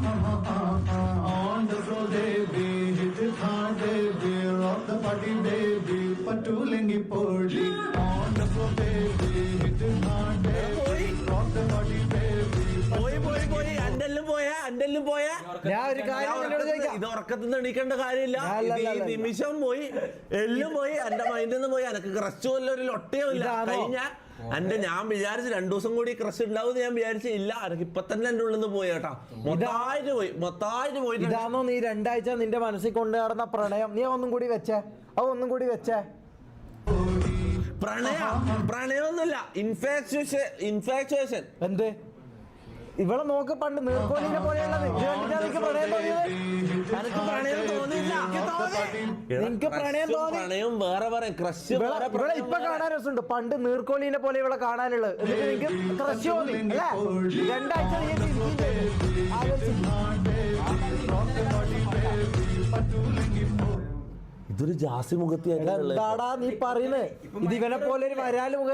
On the floor, baby, hit it hard, baby, rock the party, baby, patulengi podi. On the floor, baby, hit it hard, baby, rock the party, baby. പോയി അന്റെല്ലും പോയാ ഞാൻ ഒരു കാര്യം നിന്നോട് ചോദിക്കാം. ഇത് ഉറക്കത്തിൽ എണീക്കേണ്ട കാര്യമില്ല. ഈ നിമിഷം പോയി, എല്ലും പോയി, എന്റെ മൈൻഡിൽ നിന്ന് പോയി. എനക്ക് ക്രഷ് വല്ല ഒരു ലൊട്ടയോ ഇല്ല. കഴിഞ്ഞ എന്റെ ഞാൻ വിചാരിച്ചു 2 ദിവസം കൂടി ക്രഷ് ഉണ്ടാവും ഞാൻ വിചാരിച്ചില്ല. എനിക്ക് ഇപ്പൊ തന്നെ എന്റെ ഉള്ളിൽ നിന്ന് പോയി കേട്ടാ. മൊത്തമായിട്ട് പോയി. ഇതാണോ നീ 2 ആഴ്ച നിന്റെ മനസ്സിൽ കൊണ്ടു നടന്ന പ്രണയം? നീ ഒന്നും കൂടി വെച്ചേ, ഒന്നും കൂടി വെച്ചേ. പ്രണയമൊന്നുമില്ല, ഇൻഫാക്ച്വേഷൻ. എന്ത് ഇവളെ നോക്ക്, പണ്ട് നീർക്കോലിനെ പോലെയുള്ളത്. പ്രണയം തോന്നിയത്? എനിക്ക് പ്രണയം തോന്നിയില്ല. നിനക്ക് പ്രണയം തോന്നി? പ്രണയം വേറെ പറയാം, ക്രഷ് ഇവിടെ ഇപ്പൊ കാണാൻ രസമുണ്ട്. പണ്ട് നീർക്കോലിനെ പോലെ ഇവിടെ കാണാനുള്ളത്. എന്നിട്ട് നിനക്ക് ക്രഷ് തോന്നി അല്ലേ? 2 ആഴ്ച ഇതൊരു ജാസി മുഖത്തി എന്താടാ നീ പറയുന്നത്? ഇത് ഇവനെ പോലെ ഒരു വരാല് മുഖ